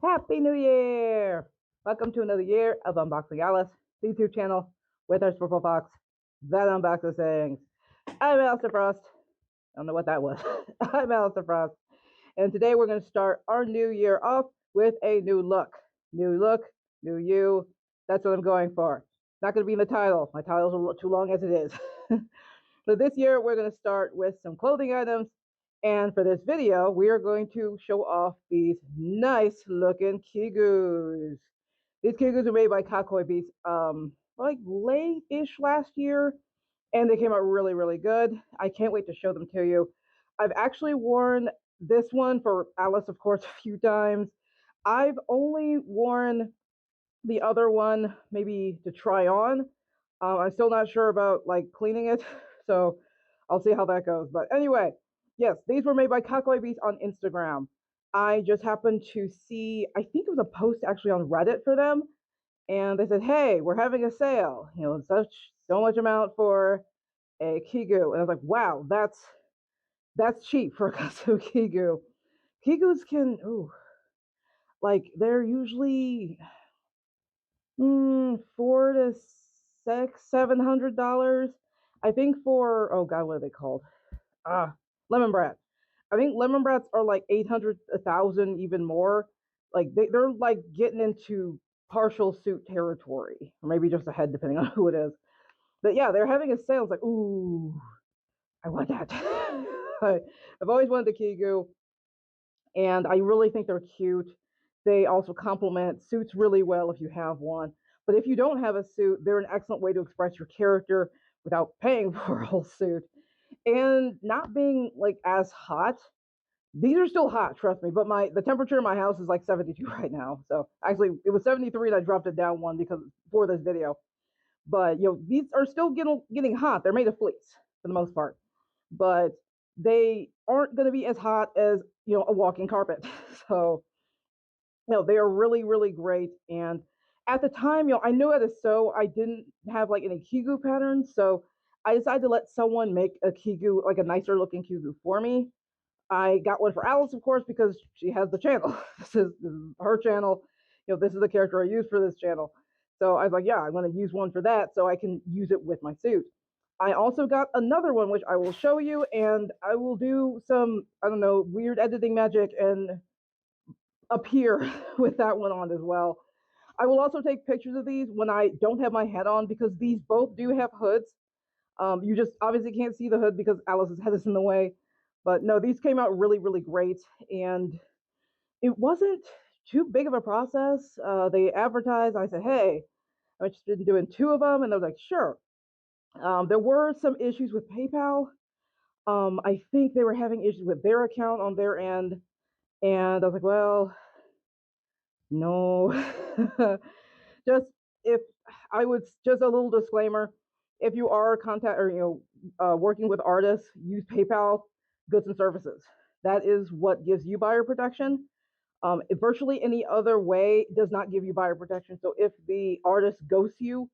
Happy New Year! Welcome to another year of Unboxing Alyss, the YouTube channel with our Purple Fox that unboxes things. I'm Alistair Frost. I don't know what that was. I'm Alistair Frost. And today we're going to start our new year off with a new look. New look, new you. That's what I'm going for. Not going to be in the title. My title's a little too long as it is. So this year we're going to start with some clothing items. And for this video, we are going to show off these nice looking Kigus. These Kigus are made by Kakkoii Beasts, like late-ish last year, and they came out really, really good. I can't wait to show them to you. I've actually worn this one for Alyss, of course, a few times. I've only worn the other one maybe to try on. I'm still not sure about like cleaning it, so I'll see how that goes. But anyway, yes, these were made by Kakkoii Beasts on Instagram. I just happened to see, I think it was a post actually on Reddit for them, and they said, "Hey, we're having a sale. You know, so much amount for a Kigu." And I was like, "Wow, that's cheap for a custom Kigu." Kigus can, like they're usually $400 to $700. I think for, oh god, what are they called? Lemon Brats. I think Lemon Brats are like 800, 1,000, even more. Like they're like getting into partial suit territory, or maybe just a head, depending on who it is. But yeah, they're having a sale. It's like, ooh, I want that. I've always wanted the Kigu, and I really think they're cute. They also complement suits really well if you have one. But if you don't have a suit, they're an excellent way to express your character without paying for a whole suit and not being like as hot. These are still hot, trust me, but the temperature in my house is like 72 right now. So actually it was 73 and I dropped it down one because for this video. But you know, these are still getting hot. They're made of fleece for the most part. But they aren't going to be as hot as, you know, a walking carpet. So, you know, they are really, really great. And at the time, you know, I knew how to sew. I didn't have like any Kigu patterns. So I decided to let someone make a Kigu, like a nicer looking Kigu for me. I got one for Alyss, of course, because she has the channel. This is her channel. You know, this is the character I use for this channel. So I was like, yeah, I'm going to use one for that so I can use it with my suit. I also got another one, which I will show you, and I will do some, I don't know, weird editing magic and appear with that one on as well. I will also take pictures of these when I don't have my head on, because these both do have hoods. You just obviously can't see the hood because Alyss's head is in the way. But no, these came out really, really great. And it wasn't too big of a process. They advertised. I said, hey, I'm interested in doing 2 of them. And they were like, sure. There were some issues with PayPal. I think they were having issues with their account on their end. And I was like, well, no. Just if I would, just a little disclaimer, if you are working with artists, use PayPal goods and services. That is what gives you buyer protection. Virtually any other way does not give you buyer protection. So if the artist ghosts you,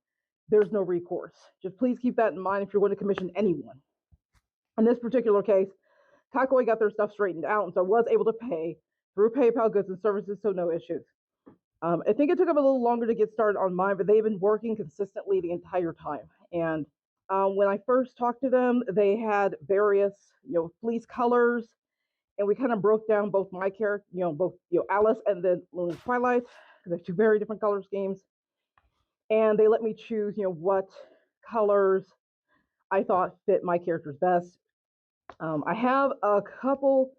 there's no recourse. Just please keep that in mind if you're going to commission anyone. In this particular case, Kakkoii got their stuff straightened out, and so I was able to pay through PayPal goods and services, so no issues. I think it took them a little longer to get started on mine, but they've been working consistently the entire time. And when I first talked to them, they had various, you know, fleece colors, and we kind of broke down both my character, both Alyss and then Lunar Twilight, because they're 2 very different color schemes. And they let me choose, what colors I thought fit my characters best. I have a couple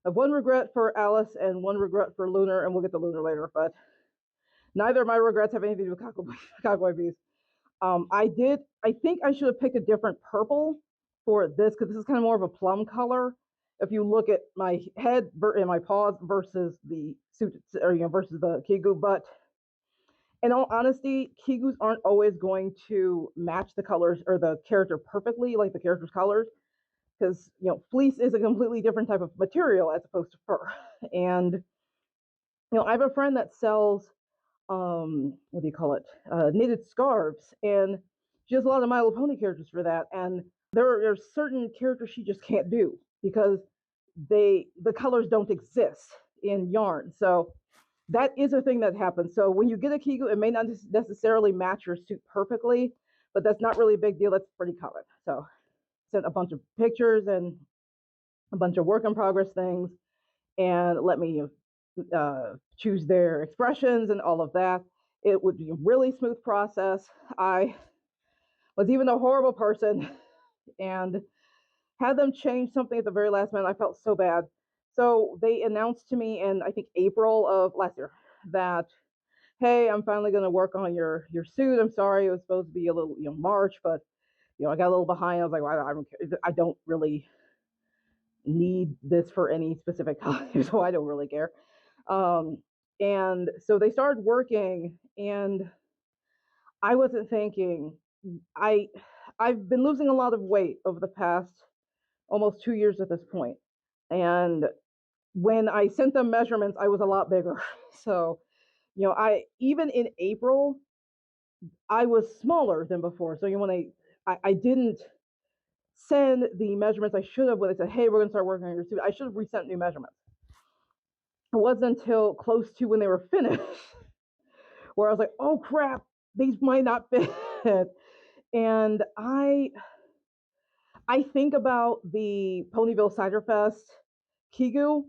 of one regret for Alyss and one regret for Lunar, and we'll get to Lunar later, but neither of my regrets have anything to do with Kakkoii Beasts. I think I should have picked a different purple for this, because this is kind of more of a plum color. If you look at my head and my paws versus the suit, or versus the Kigu, but in all honesty, Kigus aren't always going to match the colors or the character perfectly, like the character's colors, because fleece is a completely different type of material as opposed to fur. And I have a friend that sells what do you call it? Knitted scarves, and she has a lot of My Little Pony characters for that. And there are certain characters she just can't do because the colors don't exist in yarn. So that is a thing that happens. So when you get a Kigu, it may not necessarily match your suit perfectly, but that's not really a big deal. That's pretty common. So sent a bunch of pictures and a bunch of work in progress things, and let me choose their expressions and all of that. It would be a really smooth process. I was even a horrible person and had them change something at the very last minute. I felt so bad. So they announced to me in, I think, April of last year that, hey, I'm finally going to work on your suit. I'm sorry, it was supposed to be a little, March, but I got a little behind. I was like, well, I don't care. I don't really need this for any specific time, so I don't really care. Um, and so they started working, and I wasn't thinking. I I've been losing a lot of weight over the past almost 2 years at this point, and when I sent them measurements, I was a lot bigger. So I even in April, I was smaller than before. So when I didn't send the measurements I should have when they said, hey, we're going to start working on your suit. I should have resent new measurements. It wasn't until close to when they were finished where I was like, oh crap, these might not fit. And I think about the Ponyville Cider Fest Kigu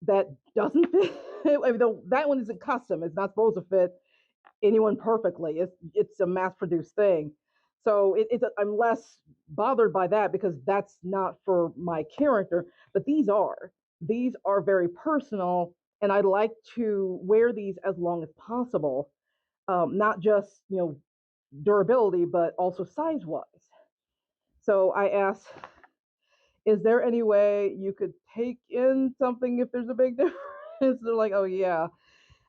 that doesn't fit. I mean, that one isn't custom. It's not supposed to fit anyone perfectly. It's a mass produced thing. So I'm less bothered by that because that's not for my character. But these are very personal, and I like to wear these as long as possible. Not just durability, but also size wise. So I asked, is there any way you could take in something if there's a big difference? They're like, oh yeah.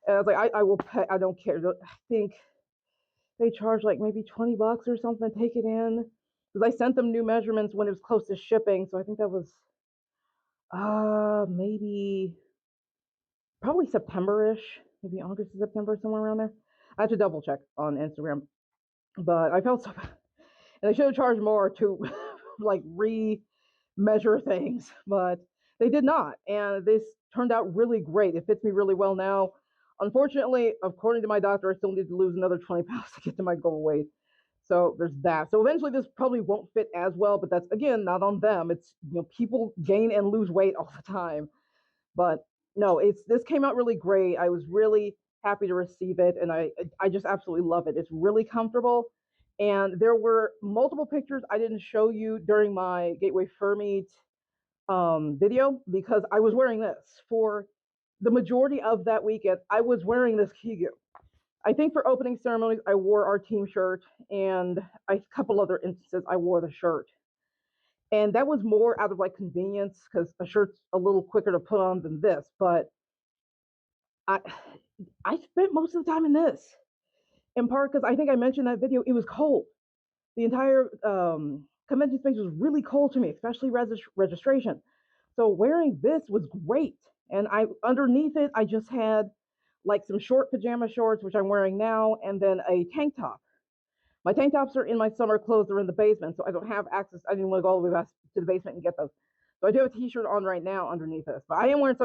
And I was like, I will pay. I don't care. I think they charge like maybe $20 or something to take it in, because I sent them new measurements when it was close to shipping. So I think that was maybe probably September-ish, maybe August to September, somewhere around there. I had to double check on Instagram, but I felt so bad, and I should have charged more to like re-measure things, but they did not, and this turned out really great. It fits me really well now. Unfortunately, according to my doctor, I still need to lose another 20 pounds to get to my goal weight. So there's that. So eventually this probably won't fit as well, but that's again not on them. It's people gain and lose weight all the time. But no, this came out really great. I was really happy to receive it, and I just absolutely love it. It's really comfortable. And there were multiple pictures I didn't show you during my Gateway Fur Meet video because I was wearing this for the majority of that weekend. I was wearing this Kigu. I think for opening ceremonies, I wore our team shirt, and a couple other instances, I wore the shirt. And that was more out of like convenience because a shirt's a little quicker to put on than this. But I, I spent most of the time in this, in part because I think I mentioned that video. It was cold. The entire convention space was really cold to me, especially registration. So wearing this was great. And underneath it, I just had like some short pajama shorts, which I'm wearing now, and then a tank top. My tank tops are in my summer clothes. They're in the basement, so I don't have access. I didn't want to go all the way back to the basement and get those. So I do have a t-shirt on right now underneath this, but I am wearing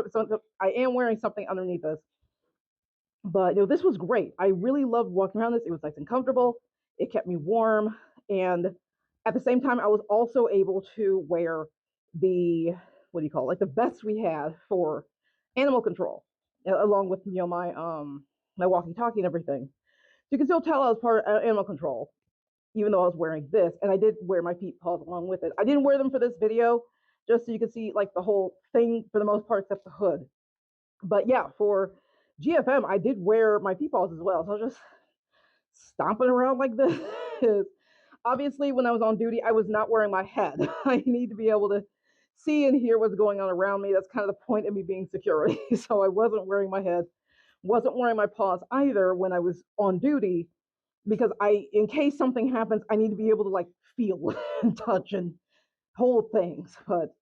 I am wearing something underneath this. But this was great. I really loved walking around this. It was nice and comfortable. It kept me warm, and at the same time, I was also able to wear the what do you call it, like the vest we had for animal control, along with my walkie-talkie and everything. So you can still tell I was part of animal control, even though I was wearing this, and I did wear my feet paws along with it. I didn't wear them for this video, just so you can see like the whole thing for the most part, except the hood. But yeah, for GFM, I did wear my feet paws as well. So I was just stomping around like this. Obviously, when I was on duty, I was not wearing my head. I need to be able to see and hear what's going on around me. That's kind of the point of me being security. So I wasn't wearing my head, wasn't wearing my paws either when I was on duty, because in case something happens, I need to be able to like feel and touch and hold things. But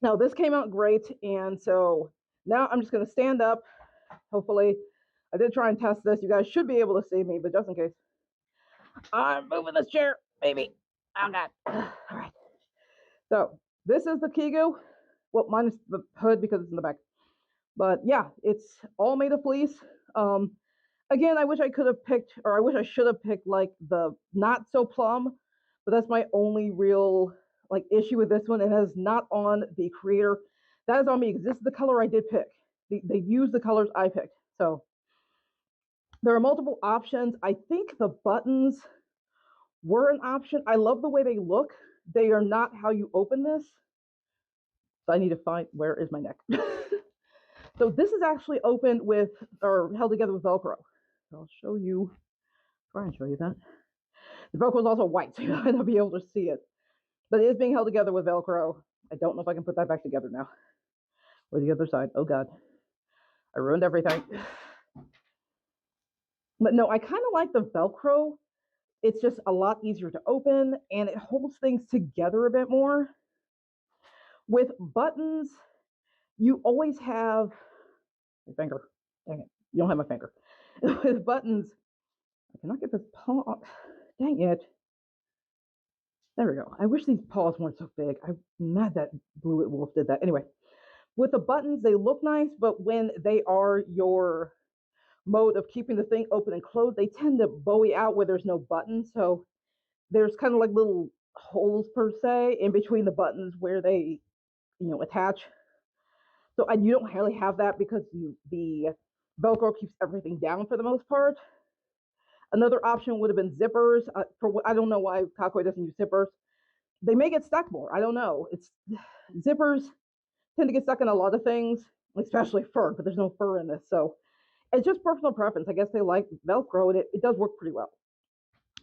no, this came out great, and so now I'm just going to stand up. Hopefully, I did try and test this. You guys should be able to see me, but just in case, I'm moving this chair, baby. Oh God. All right. So this is the Kigu. Well, minus the hood because it's in the back. But yeah, it's all made of fleece. Again, I wish I could have picked, or I wish I should have picked like the not so plum, but that's my only real like issue with this one. It is not on the creator. That is on me because this is the color I did pick. They used the colors I picked. So there are multiple options. I think the buttons were an option. I love the way they look. They are not how you open this. So I need to find, where is my neck? So this is actually opened with, or held together with Velcro. I'll show you, try and show you that. The Velcro is also white, so you might not be able to see it. But it is being held together with Velcro. I don't know if I can put that back together now. Or the other side. Oh God. I ruined everything. But no, I kind of like the Velcro. It's just a lot easier to open, and it holds things together a bit more. With buttons, you always have my finger. Dang it. You don't have my finger. With buttons, I cannot get this paw off. Dang it. There we go. I wish these paws weren't so big. I'm mad that Blue Wolf did that. Anyway, with the buttons, they look nice, but when they are your mode of keeping the thing open and closed, they tend to bowie out where there's no button. So there's kind of like little holes per se in between the buttons where they, attach. So you don't really have that because the Velcro keeps everything down for the most part. Another option would have been zippers. I don't know why Kakkoii doesn't use zippers. They may get stuck more. I don't know. It's zippers tend to get stuck in a lot of things, especially fur, but there's no fur in this. So it's just personal preference. I guess they like Velcro, and it does work pretty well.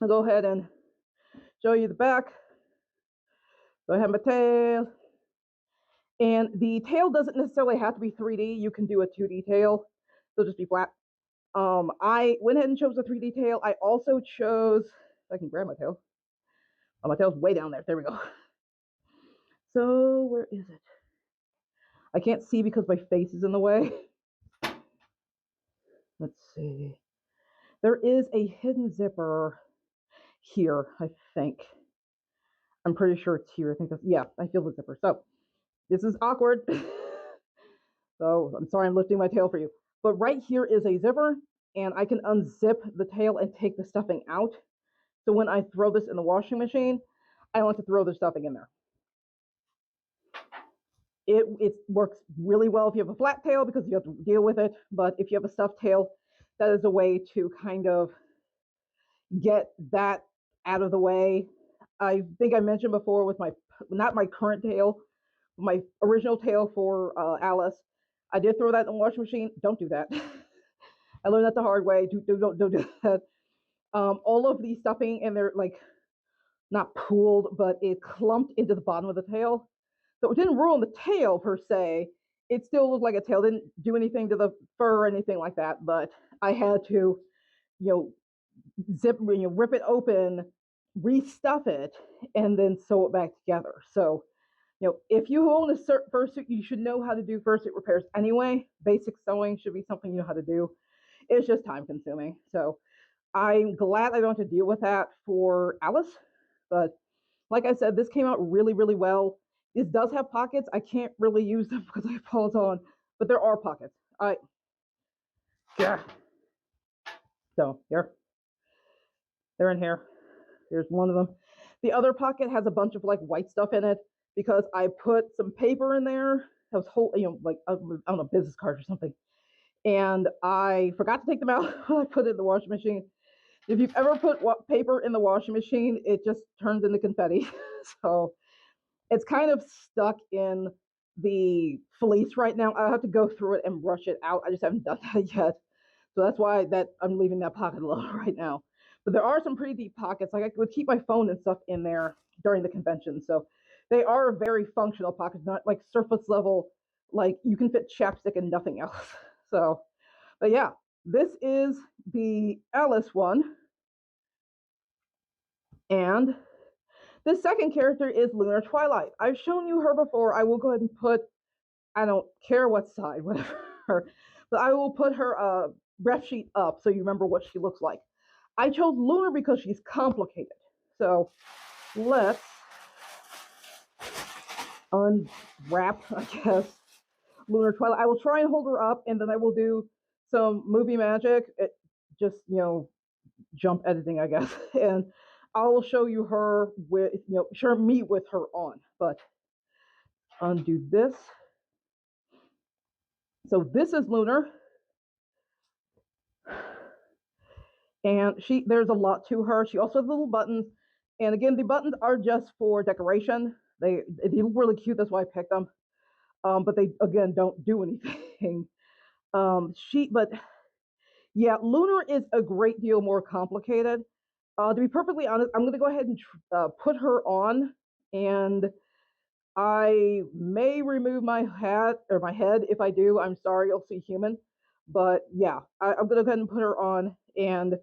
I'll go ahead and show you the back. So I have my tail. And the tail doesn't necessarily have to be 3D. You can do a 2D tail. It'll just be flat. I went ahead and chose a 3D tail. I also chose, if I can grab my tail. Oh, my tail's way down there. There we go. So where is it? I can't see because my face is in the way. Let's see. There is a hidden zipper here, I think. I'm pretty sure it's here. I think that's, yeah, I feel the zipper. So this is awkward. So I'm sorry I'm lifting my tail for you. But right here is a zipper, and I can unzip the tail and take the stuffing out. So when I throw this in the washing machine, I don't have to throw the stuffing in there. It works really well if you have a flat tail because you have to deal with it. But if you have a stuffed tail, that is a way to kind of get that out of the way. I think I mentioned before with not my current tail, my original tail for Alyss, I did throw that in the washing machine. Don't do that. I learned that the hard way. Don't do that. All of the stuffing and they're like not pooled, but it clumped into the bottom of the tail. So it didn't ruin the tail per se. It still looked like a tail. Didn't do anything to the fur or anything like that. But I had to, rip it open, restuff it, and then sew it back together. So, if you own a fursuit, you should know how to do fursuit repairs anyway. Basic sewing should be something you know how to do. It's just time consuming. So I'm glad I don't have to deal with that for Alyss. But like I said, this came out really, really well. This does have pockets. I can't really use them because I have paws on, but there are pockets. Yeah. So here, they're in here. Here's one of them. The other pocket has a bunch of like white stuff in it because I put some paper in there. That was whole, like I don't know, business cards or something. And I forgot to take them out when I put it in the washing machine. If you've ever put paper in the washing machine, it just turns into confetti. So it's kind of stuck in the fleece right now. I'll have to go through it and brush it out. I just haven't done that yet. So that's why I'm leaving that pocket alone right now. But there are some pretty deep pockets. Like I would keep my phone and stuff in there during the convention. So they are very functional pockets, not like surface level, like you can fit chapstick and nothing else. So, but yeah, this is the Alyss one. And the second character is Lunar Twilight. I've shown you her before. I will go ahead and put, I don't care what side, whatever, but I will put her ref sheet up so you remember what she looks like. I chose Lunar because she's complicated. So let's unwrap, I guess. Lunar Twilight. I will try and hold her up, and then I will do some movie magic. Just jump editing, I guess, and I will show you her with sure me with her on. But undo this. So this is Lunar, and there's a lot to her. She also has little buttons, and again, the buttons are just for decoration. They look really cute. That's why I picked them. But they again don't do anything. But yeah, Lunar is a great deal more complicated. To be perfectly honest, I'm going to go ahead and put her on, and I may remove my hat or my head. If I do, I'm sorry, you'll see human. But yeah, I'm going to go ahead and put her on, and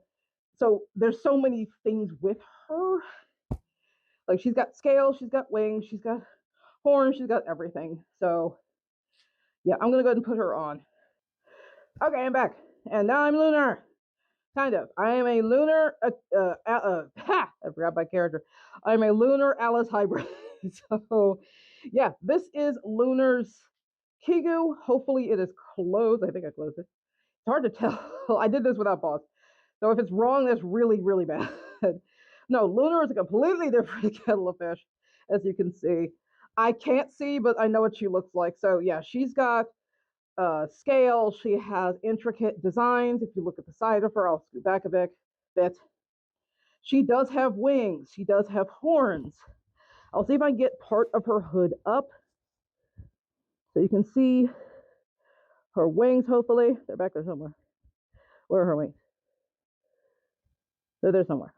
so there's so many things with her. Like she's got scales, she's got wings, she's got horns, she's got everything. So yeah, I'm going to go ahead and put her on. Okay, I'm back, and now I'm Lunar. Kind of. I am a lunar. I forgot my character. I'm a lunar Alyss hybrid. So, yeah, this is Lunar's Kigu. Hopefully, it is closed. I think I closed it. It's hard to tell. I did this without boss. So, if it's wrong, that's really, really bad. No, Lunar is a completely different kettle of fish, as you can see. I can't see, but I know what she looks like. So, yeah, she's got scale. She has intricate designs. If you look at the side of her, I'll scoot back a bit. She does have wings. She does have horns. I'll see if I can get part of her hood up so you can see her wings. Hopefully, they're back there somewhere. Where are her wings? They're there somewhere.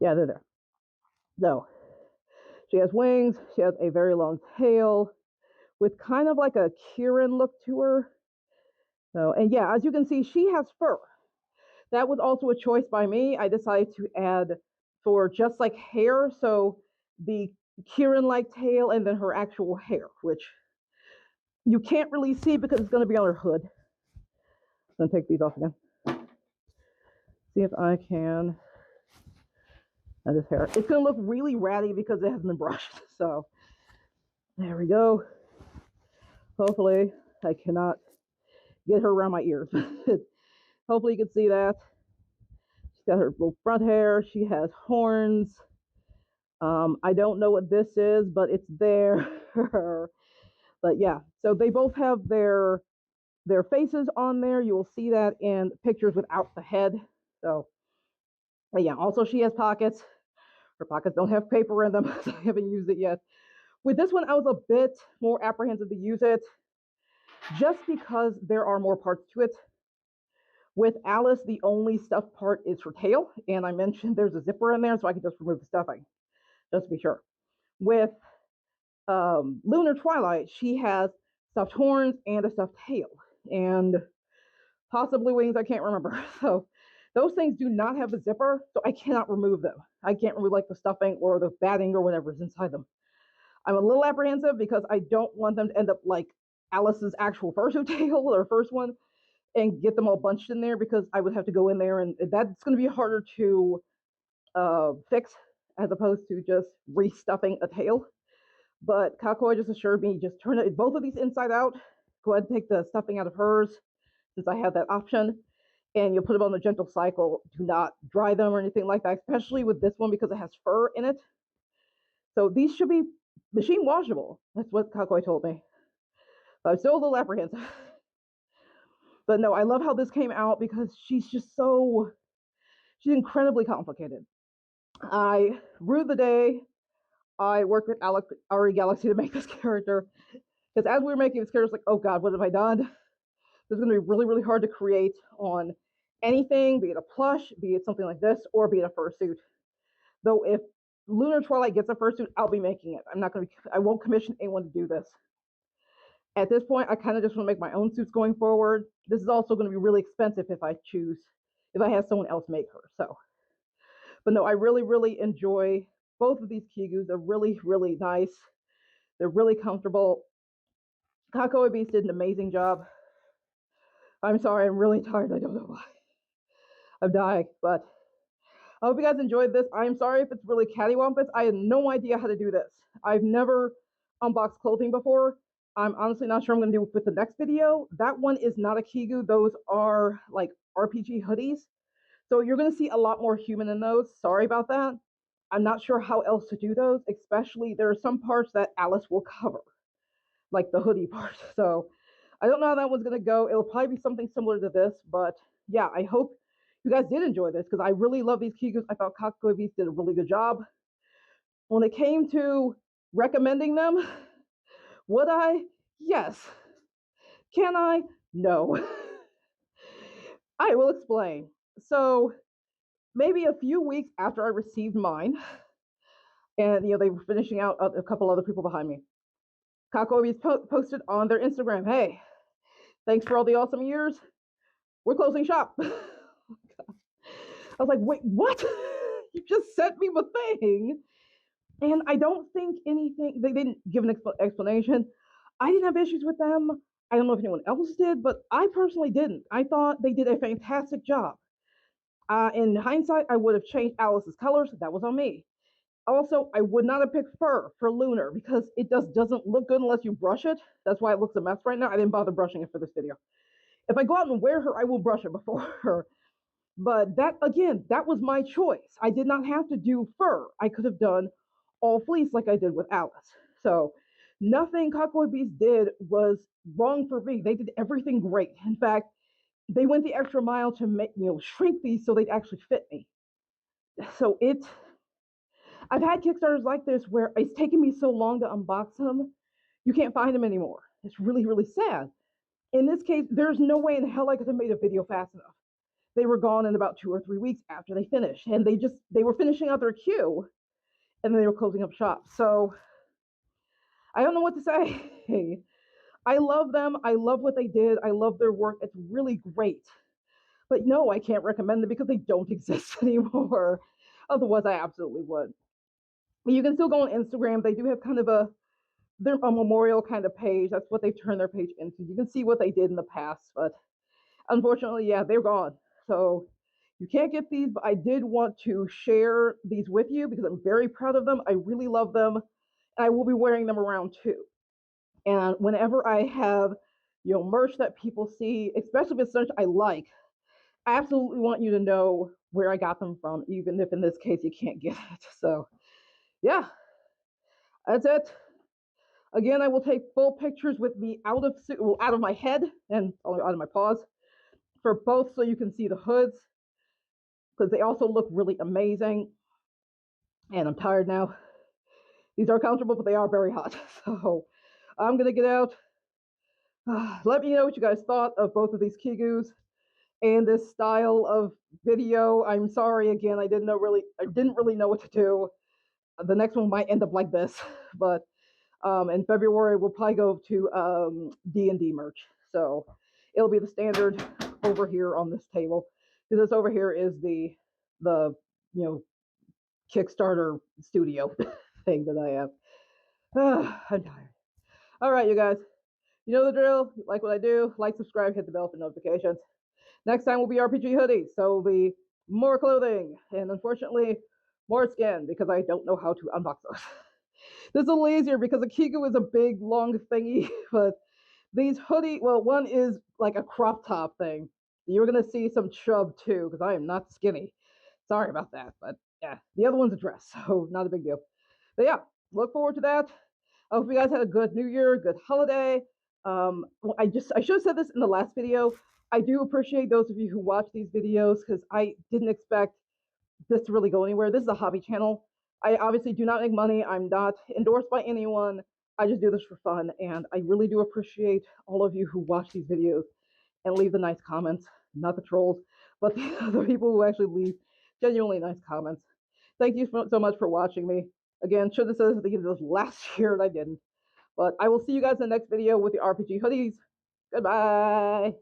Yeah, they're there. So she has wings. She has a very long tail with kind of like a Kieran look to her. So, and yeah, as you can see, she has fur. That was also a choice by me. I decided to add for just like hair, so the Kieran-like tail and then her actual hair, which you can't really see because it's going to be on her hood. I'm going to take these off again. See if I can add this hair. It's going to look really ratty because it hasn't been brushed. So there we go. Hopefully I cannot get her around my ears. Hopefully you can see that. She's got her little front hair. She has horns. I don't know what this is, but it's there. But yeah, so they both have their faces on there. You will see that in pictures without the head. So yeah, also she has pockets. Her pockets don't have paper in them, so I haven't used it yet. With this one, I was a bit more apprehensive to use it just because there are more parts to it. With Alyss, the only stuffed part is her tail, and I mentioned there's a zipper in there, so I can just remove the stuffing, just to be sure. With Lunar Twilight, she has stuffed horns and a stuffed tail, and possibly wings, I can't remember. So those things do not have a zipper, so I cannot remove them. I can't remove like the stuffing or the batting or whatever's inside them. I'm a little apprehensive because I don't want them to end up like Alyss's actual fursuit tail or first one and get them all bunched in there, because I would have to go in there, and that's going to be harder to fix as opposed to just restuffing a tail. But Kakkoii just assured me, just turn it, both of these inside out. Go ahead and take the stuffing out of hers, since I have that option, and you'll put them on the gentle cycle. Do not dry them or anything like that, especially with this one because it has fur in it. So these should be machine washable. That's what Kakkoii told me. But I'm still a little apprehensive. But no, I love how this came out because she's incredibly complicated. I rue the day I worked with Ari-Galaxy to make this character, because as we were making this character, it's like, oh god, what have I done? This is going to be really, really hard to create on anything, be it a plush, be it something like this, or be it a fursuit. Though if Lunar Twilight gets a fursuit, I'll be making it. I won't commission anyone to do this. At this point, I kind of just want to make my own suits going forward. This is also going to be really expensive if I have someone else make her. So, but no, I really, really enjoy both of these Kigus. They're really, really nice. They're really comfortable. Kakkoii Beasts did an amazing job. I'm sorry, I'm really tired. I don't know why. I'm dying, but I hope you guys enjoyed this. I'm sorry if it's really cattywampus. I had no idea how to do this. I've never unboxed clothing before, I'm honestly not sure I'm going to do with the next video. That one is not a Kigu. Those are like RPG hoodies. So you're going to see a lot more human in those. Sorry about that. I'm not sure how else to do those, especially there are some parts that Alyss will cover, like the hoodie part. So I don't know how that one's going to go. It'll probably be something similar to this, but yeah, I hope you guys did enjoy this because I really love these Kigus. I thought Kakkoii Beasts did a really good job. When it came to recommending them, would I? Yes. Can I? No. I will explain. So maybe a few weeks after I received mine, and they were finishing out a couple other people behind me, Kakkoii posted on their Instagram, "Hey, thanks for all the awesome years. We're closing shop." I was like, "Wait, what? You just sent me the thing?" And I don't think anything. They didn't give an explanation. I didn't have issues with them. I don't know if anyone else did, but I personally didn't. I thought they did a fantastic job. In hindsight, I would have changed Alyss's colors. That was on me. Also, I would not have picked fur for Lunar because it just doesn't look good unless you brush it. That's why it looks a mess right now. I didn't bother brushing it for this video. If I go out and wear her, I will brush it before her. But that, again, that was my choice. I did not have to do fur. I could have done all fleece like I did with Alyss. So nothing Kakkoii Beasts did was wrong for me. They did everything great. In fact, they went the extra mile to make, shrink these so they'd actually fit me. So I've had Kickstarters like this where it's taken me so long to unbox them, you can't find them anymore. It's really, really sad. In this case, there's no way in hell I could have made a video fast enough. They were gone in about 2 or 3 weeks after they finished, and they were finishing out their queue, and then they were closing up shop. So I don't know what to say. I love them. I love what they did. I love their work. It's really great. But no, I can't recommend them because they don't exist anymore. Otherwise, I absolutely would. You can still go on Instagram. They do have kind of a memorial kind of page. That's what they've turned their page into. You can see what they did in the past, but unfortunately, yeah, they're gone. So you can't get these, but I did want to share these with you because I'm very proud of them. I really love them. And I will be wearing them around too. And whenever I have, merch that people see, especially if it's such I like, I absolutely want you to know where I got them from, even if in this case you can't get it. So yeah, that's it. Again, I will take full pictures with me out of my head and out of my paws for both so you can see the hoods because they also look really amazing. And I'm tired now. These are comfortable, but they are very hot. So I'm going to get out. Let me know what you guys thought of both of these Kigus and this style of video. I'm sorry again. I didn't really know what to do. The next one might end up like this, but in February we'll probably go to D&D merch. So it'll be the standard over here on this table because this over here is the Kickstarter studio thing that I have. I'm tired. All right, you guys. You know the drill. You like what I do? Like, subscribe, hit the bell for notifications. Next time will be RPG hoodies, so it'll be more clothing, and unfortunately, more skin, because I don't know how to unbox those. This is a little easier because a Kigu is a big, long thingy, but these one is like a crop top thing. You're going to see some chub, too, because I am not skinny. Sorry about that, but yeah, the other one's a dress, so not a big deal. But yeah, look forward to that. I hope you guys had a good New Year, good holiday. I should have said this in the last video. I do appreciate those of you who watch these videos because I didn't expect this to really go anywhere. This is a hobby channel. I obviously do not make money. I'm not endorsed by anyone. I just do this for fun, and I really do appreciate all of you who watch these videos and leave the nice comments. Not the trolls, but the people who actually leave genuinely nice comments. Thank you so much for watching me. Again, should have said this at the beginning of this last year, and I didn't. But I will see you guys in the next video with the RPG hoodies. Goodbye.